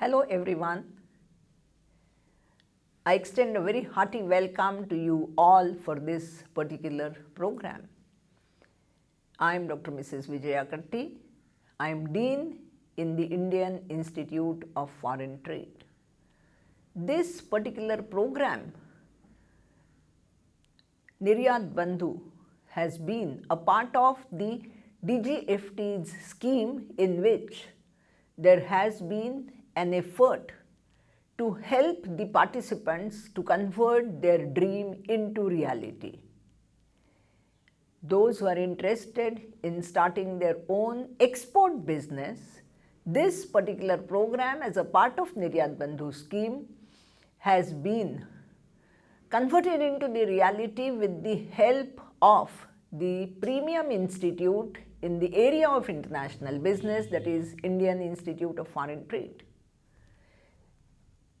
Hello everyone. I extend a very hearty welcome to you all for this particular program. I am Dr. Mrs. Vijaya Katti. I am Dean in the Indian Institute of Foreign Trade. This particular program, Niryat Bandhu, has been a part of the DGFT's scheme in which there has been an effort to help the participants to convert their dream into reality. Those who are interested in starting their own export business, this particular program as a part of Niryat Bandhu scheme has been converted into the reality with the help of the premium institute in the area of international business, that is Indian Institute of Foreign Trade.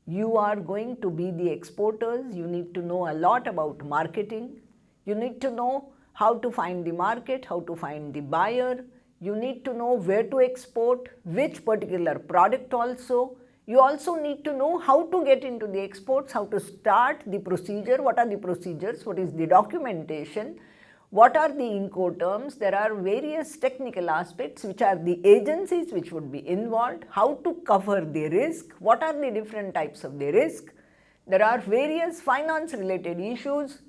You are going to be the exporters. You need to know a lot about marketing. You need to know how to find the market, how to find the buyer. You need to know where to export, which particular product also. You also need to know how to get into the exports, how to start the procedure, what are the procedures, what is the documentation, what are the Incoterms. There are various technical aspects which are the agencies which would be involved, how to cover the risk, what are the different types of the risk. There are various finance related issues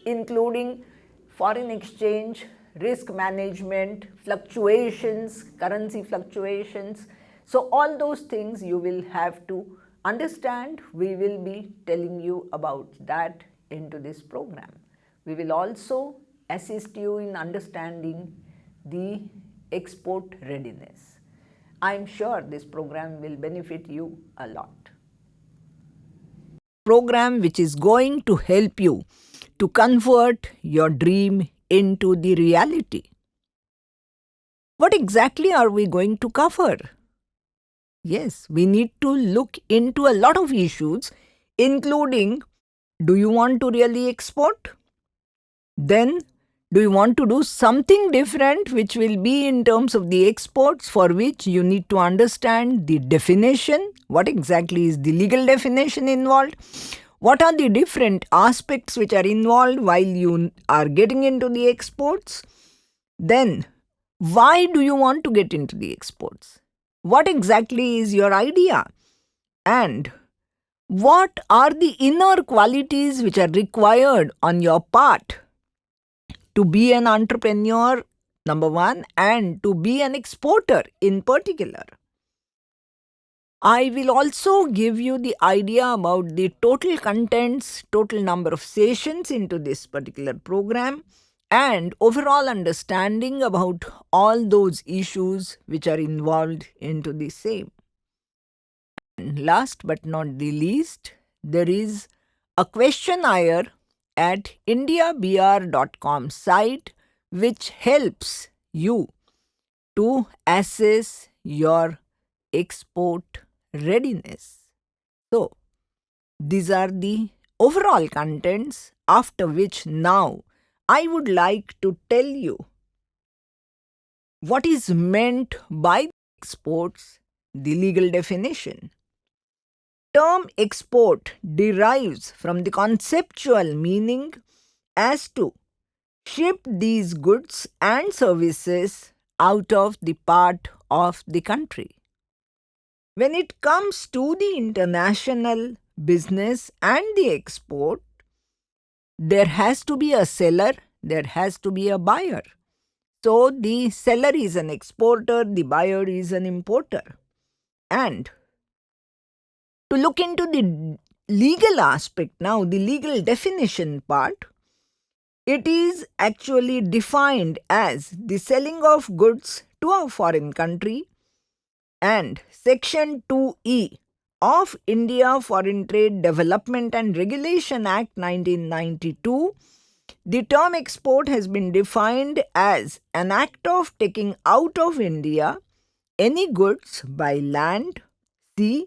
including foreign exchange, risk management, fluctuations, currency fluctuations. So, all those things you will have to understand. We will be telling you about that into this program. We will also assist you in understanding the export readiness. I am sure this program will benefit you a lot. Program which is going to help you to convert your dream into the reality. What exactly are we going to cover? Yes, we need to look into a lot of issues, including, do you want to really export? Then, do you want to do something different which will be in terms of the exports, for which you need to understand the definition? What exactly is the legal definition involved? What are the different aspects which are involved while you are getting into the exports? Then, why do you want to get into the exports? What exactly is your idea? And what are the inner qualities which are required on your part to be an entrepreneur, number one, and to be an exporter in particular? I will also give you the idea about the total contents, total number of sessions into this particular program, and overall understanding about all those issues which are involved into the same. And last but not the least, there is a questionnaire at indiabr.com site which helps you to assess your export readiness. So, these are the overall contents, after which now I would like to tell you what is meant by exports, the legal definition. Term export derives from the conceptual meaning as to ship these goods and services out of the part of the country. When it comes to the international business and the export, there has to be a seller, there has to be a buyer. So, the seller is an exporter, the buyer is an importer. And to look into the legal aspect now, the legal definition part, it is actually defined as the selling of goods to a foreign country, and Section 2E of India Foreign Trade Development and Regulation Act 1992, the term export has been defined as an act of taking out of India any goods by land, sea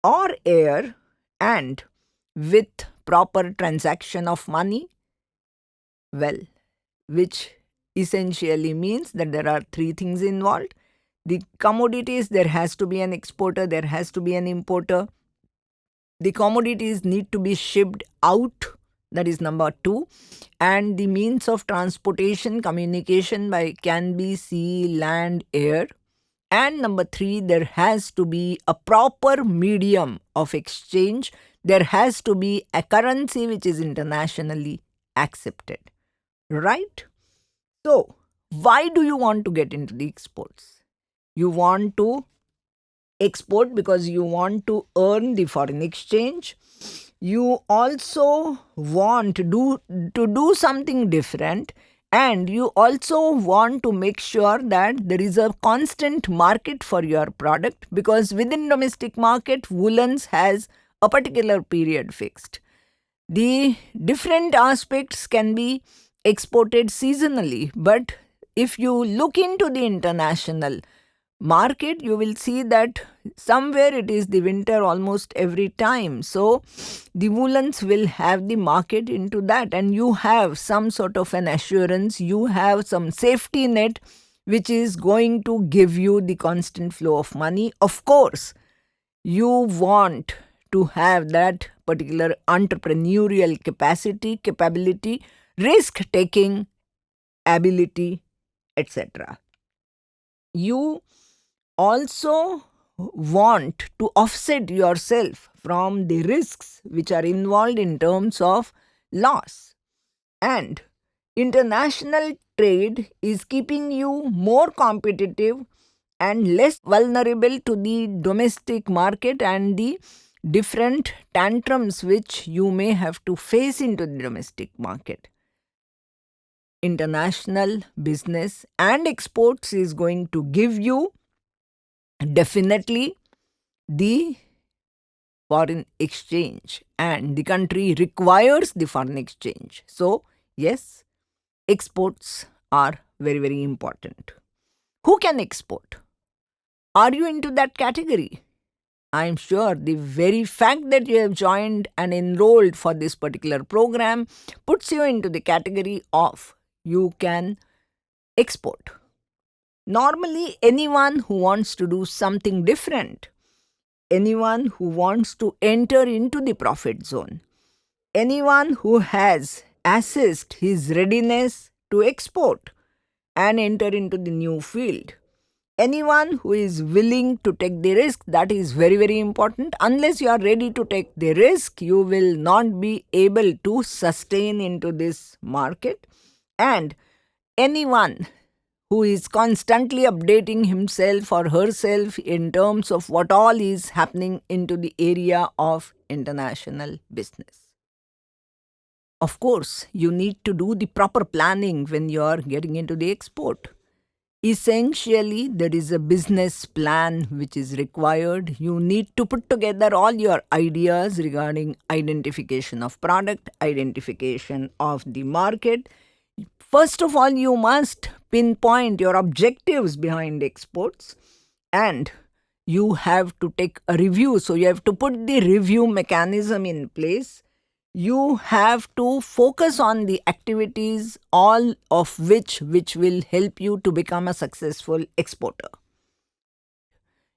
or air, and with proper transaction of money. Well, which essentially means that there are three things involved. The commodities, there has to be an exporter, there has to be an importer. The commodities need to be shipped out, that is number 2. And the means of transportation, communication can be sea, land, air. And number 3, there has to be a proper medium of exchange. There has to be a currency which is internationally accepted. Right? So, why do you want to get into the exports? You want to export because you want to earn the foreign exchange. You also want to do something different, and you also want to make sure that there is a constant market for your product, because within domestic market, woolens has a particular period fixed. The different aspects can be exported seasonally, but if you look into the international market, you will see that somewhere it is the winter almost every time. So the woolens will have the market into that, and you have some sort of an assurance, you have some safety net which is going to give you the constant flow of money. Of course, you want to have that particular entrepreneurial capability, risk taking ability, etc. You also want to offset yourself from the risks which are involved in terms of loss. And international trade is keeping you more competitive and less vulnerable to the domestic market and the different tantrums which you may have to face into the domestic market. International business and exports is going to give you definitely the foreign exchange, and the country requires the foreign exchange. So, yes, exports are very, very important. Who can export? Are you into that category? I am sure the very fact that you have joined and enrolled for this particular program puts you into the category of you can export. Normally, anyone who wants to do something different, anyone who wants to enter into the profit zone, anyone who has assessed his readiness to export and enter into the new field, anyone who is willing to take the risk, that is very, very important. Unless you are ready to take the risk, you will not be able to sustain into this market. And anyone who is constantly updating himself or herself in terms of what all is happening into the area of international business. Of course, you need to do the proper planning when you are getting into the export. Essentially, there is a business plan which is required. You need to put together all your ideas regarding identification of product, identification of the market. First of all, you must pinpoint your objectives behind exports, and you have to take a review. So you have to put the review mechanism in place. You have to focus on the activities, all of which will help you to become a successful exporter.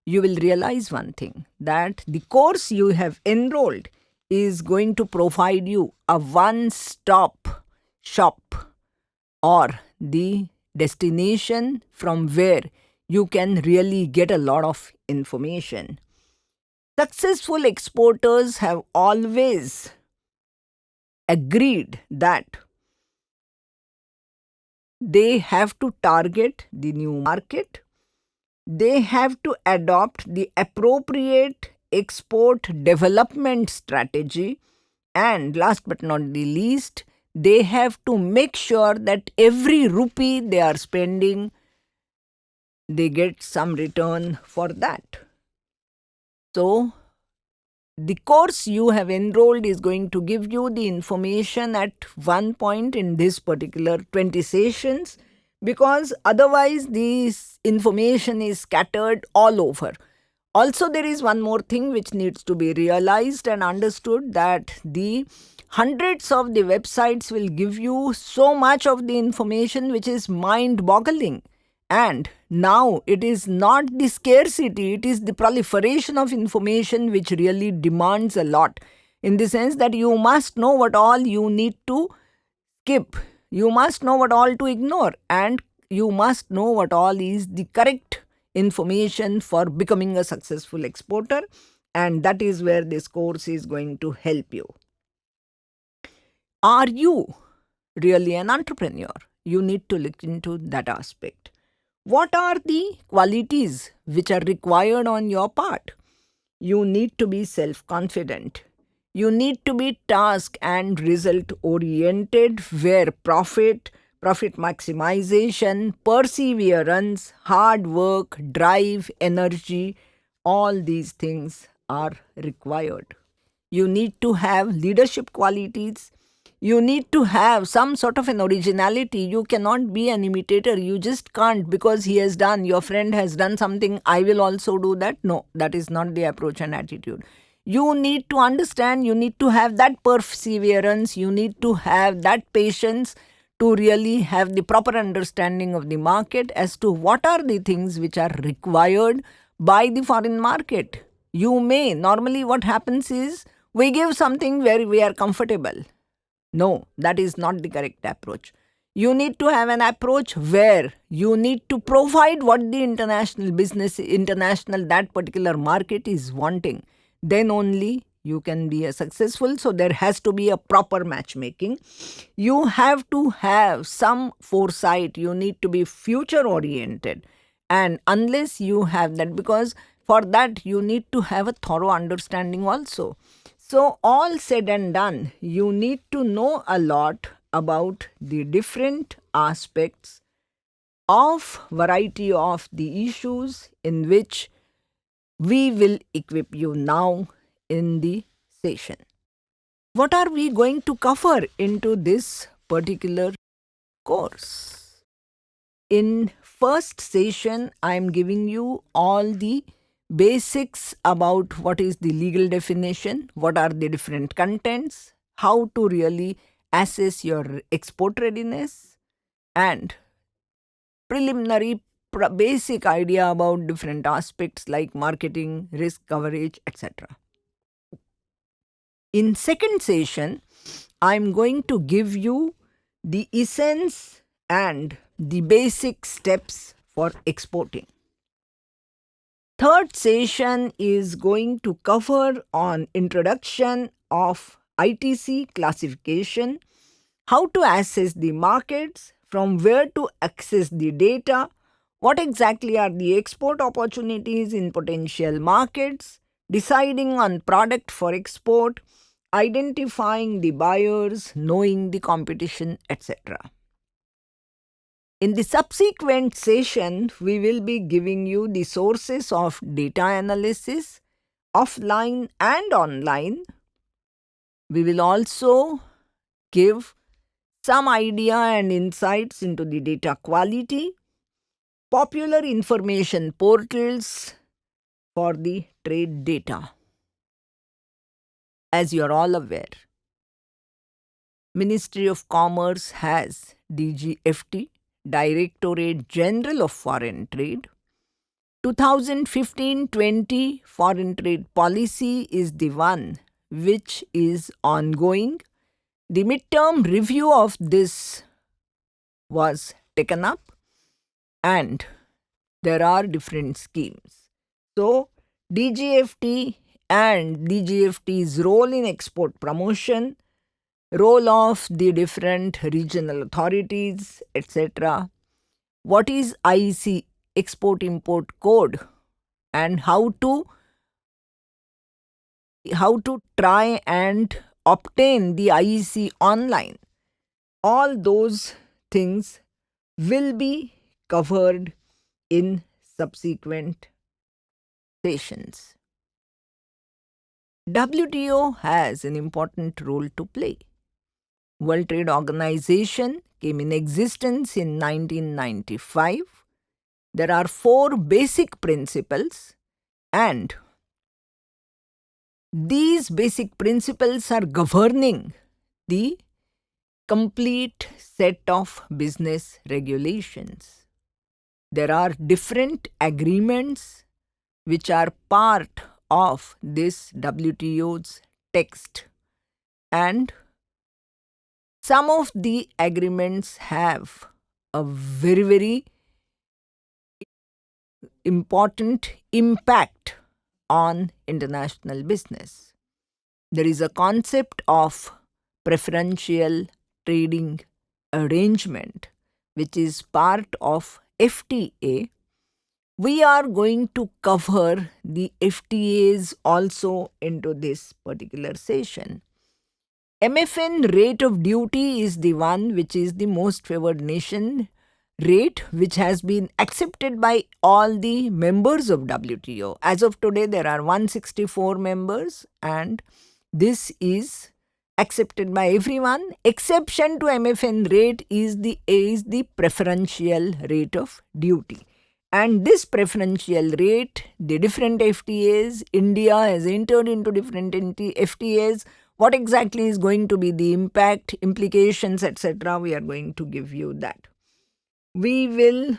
You will realize one thing, that the course you have enrolled is going to provide you a one-stop shop, or the destination from where you can really get a lot of information. Successful exporters have always agreed that they have to target the new market, they have to adopt the appropriate export development strategy, and last but not the least, they have to make sure that every rupee they are spending, they get some return for that. So, the course you have enrolled is going to give you the information at one point in this particular 20 sessions, because otherwise this information is scattered all over. Also, there is one more thing which needs to be realized and understood, that the hundreds of the websites will give you so much of the information which is mind-boggling. And now it is not the scarcity, it is the proliferation of information which really demands a lot. In the sense that you must know what all you need to skip, you must know what all to ignore, and you must know what all is the correct information for becoming a successful exporter. And that is where this course is going to help you. Are you really an entrepreneur? You need to look into that aspect. What are the qualities which are required on your part? You need to be self-confident. You need to be task and result oriented, where profit maximization, perseverance, hard work, drive, energy, all these things are required. You need to have leadership qualities. You need to have some sort of an originality. You cannot be an imitator. You just can't, because he has done, your friend has done something, I will also do that. No, that is not the approach and attitude. You need to understand, you need to have that perseverance, you need to have that patience to really have the proper understanding of the market as to what are the things which are required by the foreign market. Normally what happens is, we give something where we are comfortable. No, that is not the correct approach. You need to have an approach where you need to provide what the that particular market is wanting. Then only you can be a successful. So there has to be a proper matchmaking. You have to have some foresight. You need to be future oriented. And unless you have that, because for that you need to have a thorough understanding also. So all said and done, you need to know a lot about the different aspects of variety of the issues in which we will equip you now in the session. What are we going to cover into this particular course? In first session, I am giving you all the basics about what is the legal definition, what are the different contents, how to really assess your export readiness, and preliminary basic idea about different aspects like marketing, risk coverage, etc. In second session, I am going to give you the essence and the basic steps for exporting. Third session is going to cover on introduction of ITC classification, how to assess the markets, from where to access the data, what exactly are the export opportunities in potential markets, deciding on product for export, identifying the buyers, knowing the competition, etc. In the subsequent session, we will be giving you the sources of data analysis, offline and online. We will also give some idea and insights into the data quality, popular information portals for the trade data. As you are all aware, Ministry of Commerce has DGFT, Directorate General of Foreign Trade. 2015-20 foreign trade policy is the one which is ongoing. The midterm review of this was taken up, and there are different schemes. So, DGFT and DGFT's role in export promotion, role of the different regional authorities, etc. What is IEC, Export Import Code, and how to try and obtain the IEC online. All those things will be covered in subsequent sessions. WTO has an important role to play. World Trade Organization came in existence in 1995. There are 4 basic principles, and these basic principles are governing the complete set of business regulations. There are different agreements which are part of this WTO's text, and some of the agreements have a very, very important impact on international business. There is a concept of preferential trading arrangement, which is part of FTA. We are going to cover the FTAs also into this particular session. MFN rate of duty is the one which is the most favored nation rate, which has been accepted by all the members of WTO. As of today, there are 164 members, and this is accepted by everyone. Exception to MFN rate is the preferential rate of duty. And this preferential rate, the different FTAs, India has entered into different FTAs. What exactly is going to be the impact, implications, etc., we are going to give you that. We will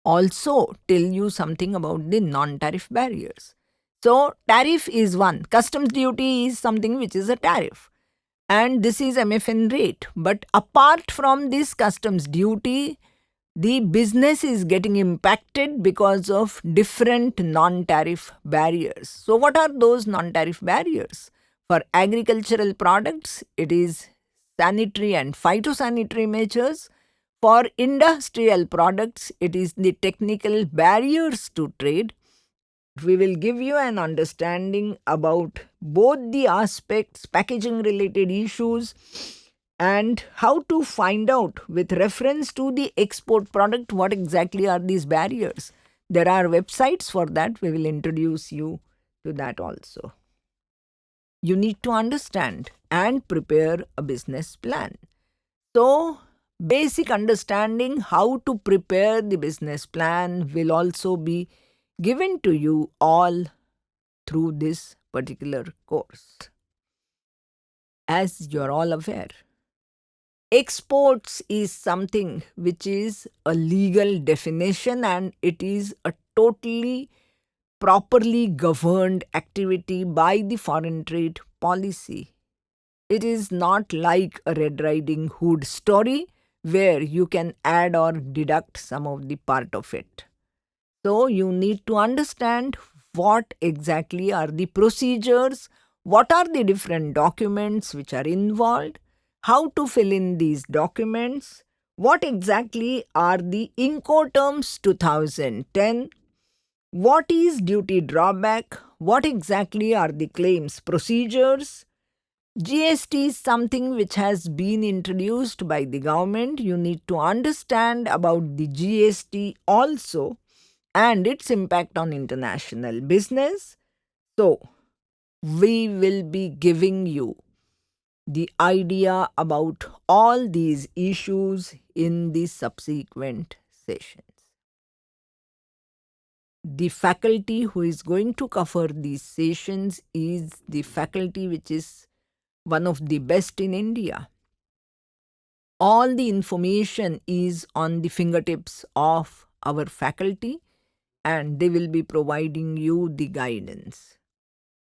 also tell you something about the non-tariff barriers. So, tariff is one. Customs duty is something which is a tariff. And this is MFN rate. But apart from this customs duty, the business is getting impacted because of different non-tariff barriers. So what are those non-tariff barriers? For agricultural products, it is sanitary and phytosanitary measures. For industrial products, it is the technical barriers to trade. We will give you an understanding about both the aspects, packaging related issues, and how to find out with reference to the export product what exactly are these barriers. There are websites for that. We will introduce you to that also. You need to understand and prepare a business plan. So, basic understanding how to prepare the business plan will also be given to you all through this particular course. As you're all aware, exports is something which is a legal definition, and it is a totally properly governed activity by the foreign trade policy. It is not like a Red Riding Hood story where you can add or deduct some of the part of it. So you need to understand what exactly are the procedures, what are the different documents which are involved, how to fill in these documents, what exactly are the Incoterms 2010, what is duty drawback, what exactly are the claims procedures. GST is something which has been introduced by the government. You need to understand about the GST also and its impact on international business. So, we will be giving you the idea about all these issues in the subsequent sessions. The faculty who is going to cover these sessions is the faculty which is one of the best in India. All the information is on the fingertips of our faculty, and they will be providing you the guidance.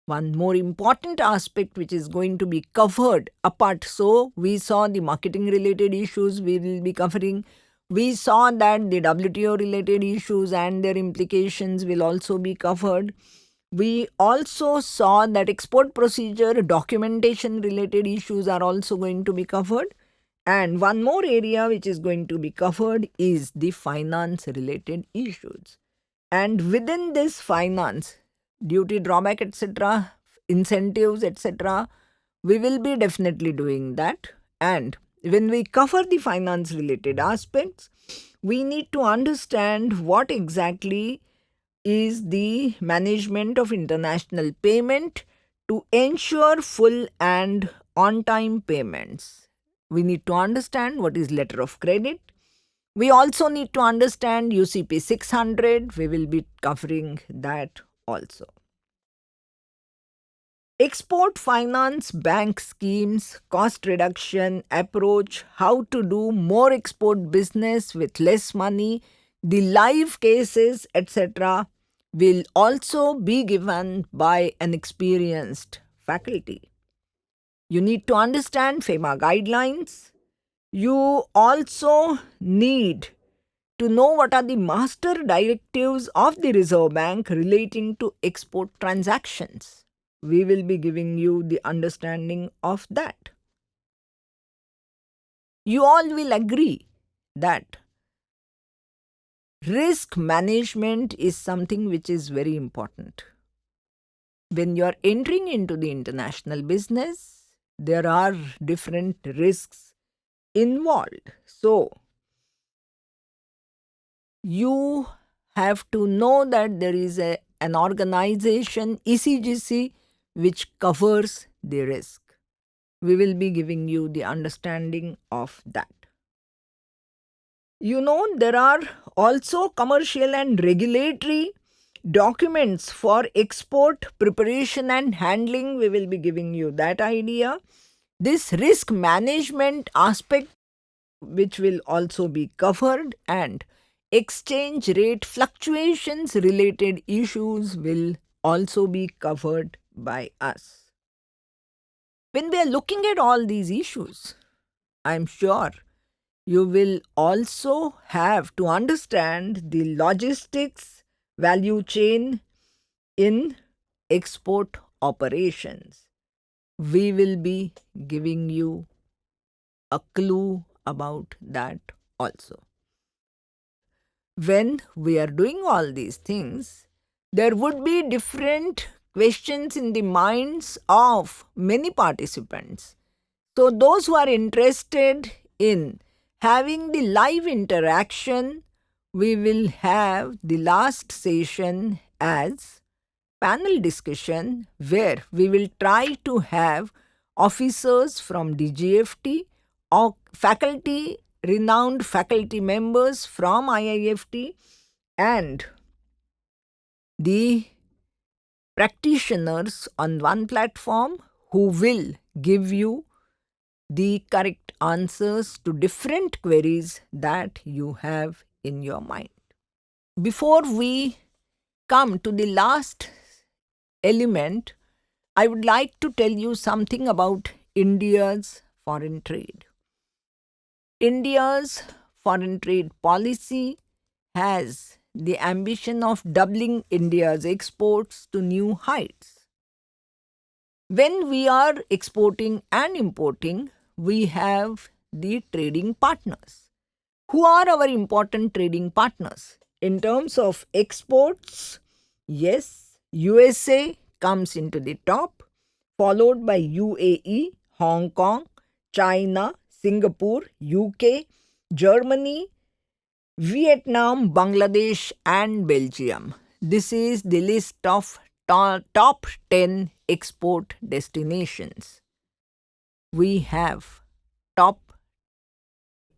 One more important aspect which is going to be covered apart. So, we saw the marketing related issues we will be covering. We saw that the WTO related issues and their implications will also be covered. We also saw that export procedure documentation related issues are also going to be covered. And one more area which is going to be covered is the finance related issues. And within this finance, duty drawback, etc., incentives, etc., we will be definitely doing that. And when we cover the finance related aspects, we need to understand what exactly is the management of international payment to ensure full and on-time payments. We need to understand what is letter of credit. We also need to understand UCP 600. We will be covering that also. Export finance bank schemes, cost reduction approach, how to do more export business with less money, The live cases, etc., will also be given by an experienced faculty. You need to understand FEMA guidelines. You also need to know what are the master directives of the Reserve Bank relating to export transactions. We will be giving you the understanding of that. You all will agree that risk management is something which is very important. When you are entering into the international business, there are different risks involved. So, you have to know that there is an organization, ECGC, which covers the risk. We will be giving you the understanding of that. You know, there are also commercial and regulatory documents for export preparation and handling. We will be giving you that idea. This risk management aspect, which will also be covered, and exchange rate fluctuations related issues will also be covered by us. When we are looking at all these issues, I'm sure you will also have to understand the logistics value chain in export operations. We will be giving you a clue about that also. When we are doing all these things, there would be different questions in the minds of many participants. So, those who are interested in having the live interaction, we will have the last session as panel discussion, where we will try to have officers from DGFT or faculty, renowned faculty members from IIFT, and the practitioners on one platform who will give you the correct answers to different queries that you have in your mind. Before we come to the last element, I would like to tell you something about India's foreign trade. India's foreign trade policy has the ambition of doubling India's exports to new heights. When we are exporting and importing, we have the trading partners. Who are our important trading partners? In terms of exports, yes, USA comes into the top, followed by UAE, Hong Kong, China, Singapore, UK, Germany, Vietnam, Bangladesh, and Belgium. This is the list of top 10 export destinations. We have top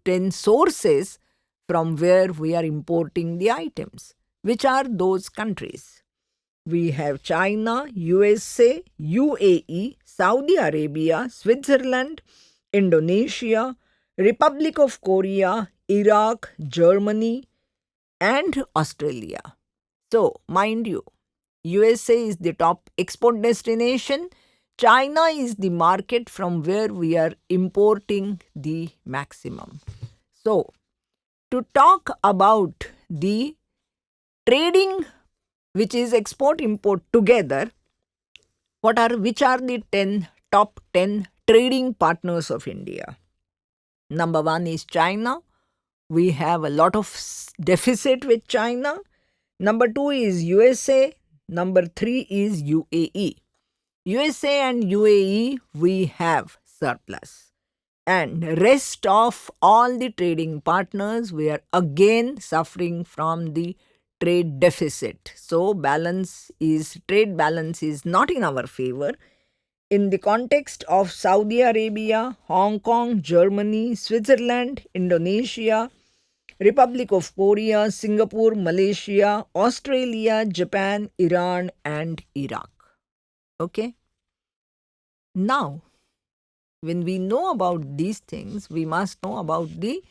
10 sources from where we are importing the items. Which are those countries? We have China, USA, UAE, Saudi Arabia, Switzerland, Indonesia, Republic of Korea, Iraq, Germany, and Australia. So, mind you, USA is the top export destination. China is the market from where we are importing the maximum. So, to talk about the trading, which is export import together, which are the top 10 trading partners of India? Number 1 is China. We have a lot of deficit with China. Number 2 is USA. Number 3 is UAE. USA and UAE, we have surplus. And rest of all the trading partners, we are again suffering from the trade deficit. So trade balance is not in our favor. In the context of Saudi Arabia, Hong Kong, Germany, Switzerland, Indonesia, Republic of Korea, Singapore, Malaysia, Australia, Japan, Iran, and Iraq. Okay? Now, when we know about these things, we must know about the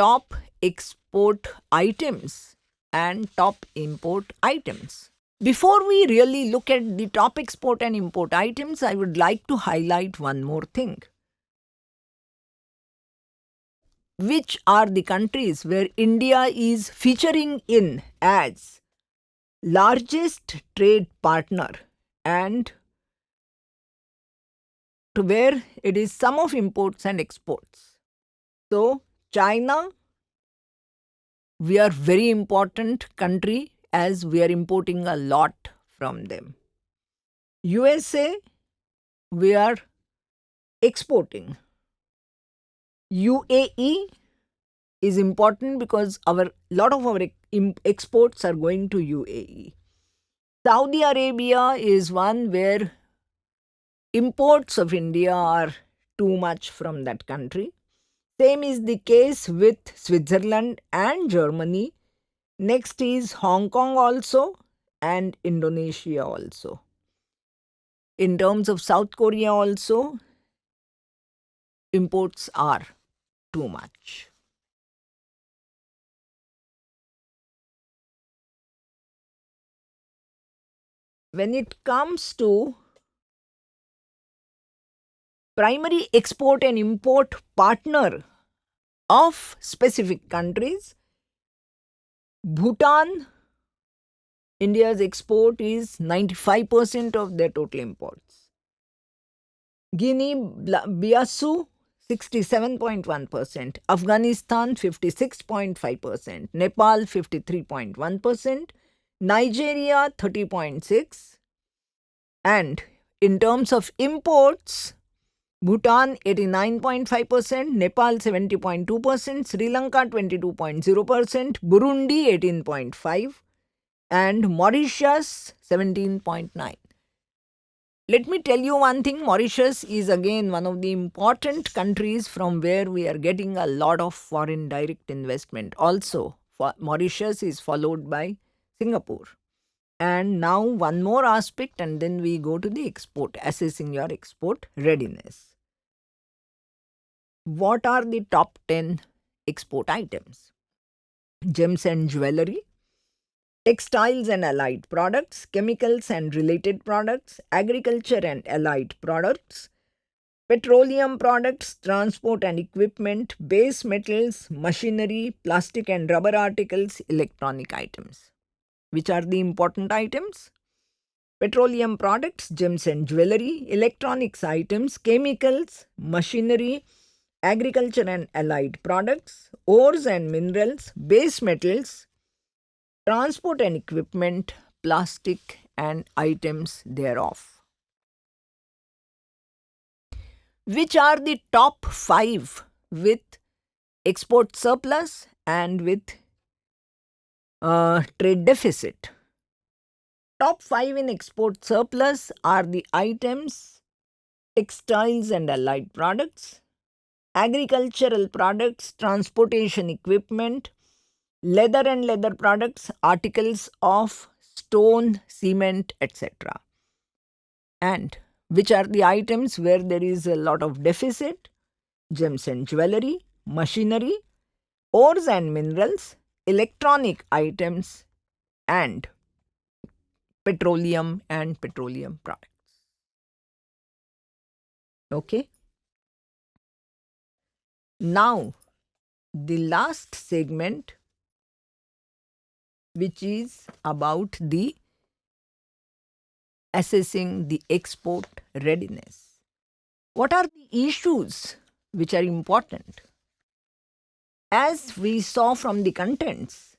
top export items and top import items. Before we really look at the top export and import items, I would like to highlight one more thing. Which are the countries where India is featuring in as largest trade partner and to where it is sum of imports and exports. So, China, we are very important country as we are importing a lot from them. USA, we are exporting. UAE is important because a lot of our exports are going to UAE. Saudi Arabia is one where imports of India are too much from that country. Same is the case with Switzerland and Germany. Next is Hong Kong also and Indonesia also. In terms of South Korea also, imports are too much. When it comes to primary export and import partner of specific countries, Bhutan, India's export is 95% of their total imports. Guinea-Bissau, 67.1%, Afghanistan 56.5%, Nepal 53.1%, Nigeria 30.6%, and in terms of imports, Bhutan 89.5%, Nepal 70.2%, Sri Lanka 22.0%, Burundi 18.5%, and Mauritius 17.9%. Let me tell you one thing, Mauritius is again one of the important countries from where we are getting a lot of foreign direct investment. Also, Mauritius is followed by Singapore. And now one more aspect and then we go to the export, assessing your export readiness. What are the top 10 export items? Gems and jewelry, textiles and allied products, chemicals and related products, agriculture and allied products, petroleum products, transport and equipment, base metals, machinery, plastic and rubber articles, electronic items. Which are the important items? Petroleum products, gems and jewelry, electronics items, chemicals, machinery, agriculture and allied products, ores and minerals, base metals, transport and equipment, plastic and items thereof. Which are the top 5 with export surplus and with trade deficit? Top 5 in export surplus are the items textiles and allied products, agricultural products, transportation equipment, leather and leather products, articles of stone, cement, etc. And which are the items where there is a lot of deficit? Gems and jewelry, machinery, ores and minerals, electronic items, and petroleum and petroleum products. Okay. Now, the last segment, which is about the assessing the export readiness. What are the issues which are important? As we saw from the contents,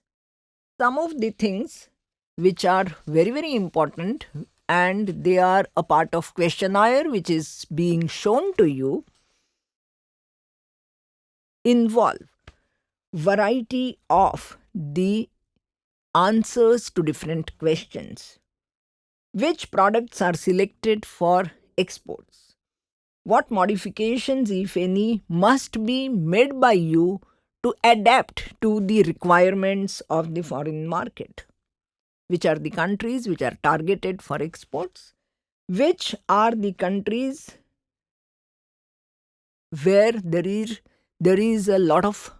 some of the things which are very, very important and they are a part of questionnaire which is being shown to you involve variety of the answers to different questions. Which products are selected for exports? What modifications, if any, must be made by you to adapt to the requirements of the foreign market? Which are the countries which are targeted for exports? Which are the countries where there is a lot of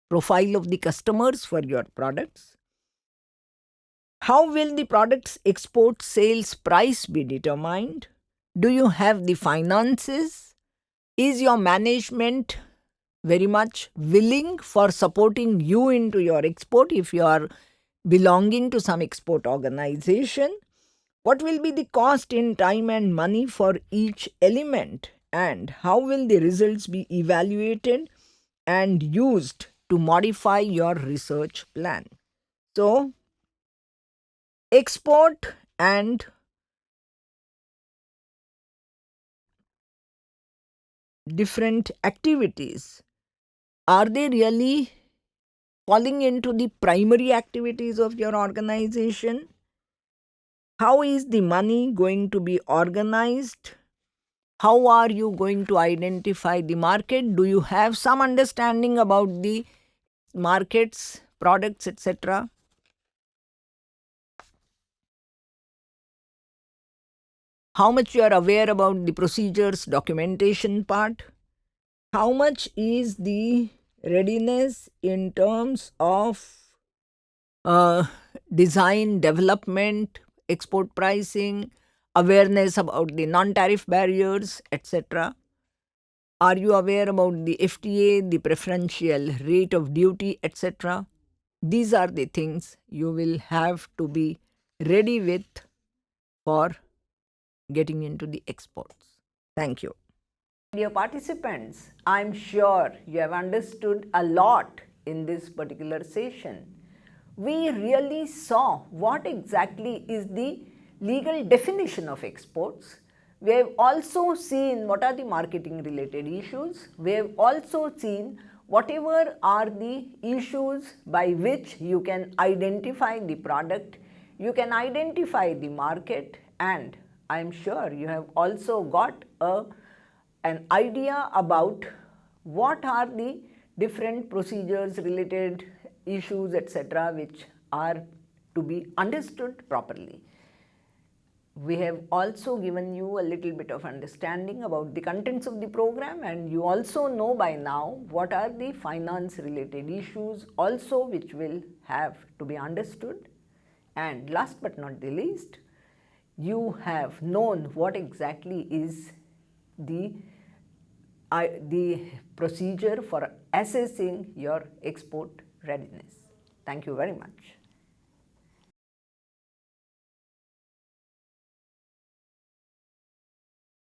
profile of the customers for your products? How will the product's export sales price be determined? Do you have the finances? Is your management very much willing for supporting you into your export if you are belonging to some export organization? What will be the cost in time and money for each element? And how will the results be evaluated and used to modify your research plan? So, export and different activities, are they really falling into the primary activities of your organization? How is the money going to be organized? How are you going to identify the market? Do you have some understanding about the markets, products, etc.? How much you are aware about the procedures, documentation part? How much is the readiness in terms of design, development, export pricing, awareness about the non-tariff barriers, etc.? Are you aware about the FTA, the preferential rate of duty, etc.? These are the things you will have to be ready with for getting into the exports. Thank you. Dear participants, I am sure you have understood a lot in this particular session. We really saw what exactly is the legal definition of exports. We have also seen what are the marketing related issues. We have also seen whatever are the issues by which you can identify the product, you can identify the market, and I am sure you have also got an idea about what are the different procedures related issues, etc., which are to be understood properly. We have also given you a little bit of understanding about the contents of the program, and you also know by now what are the finance related issues also which will have to be understood. And last but not the least, you have known what exactly is the procedure for assessing your export readiness. Thank you very much.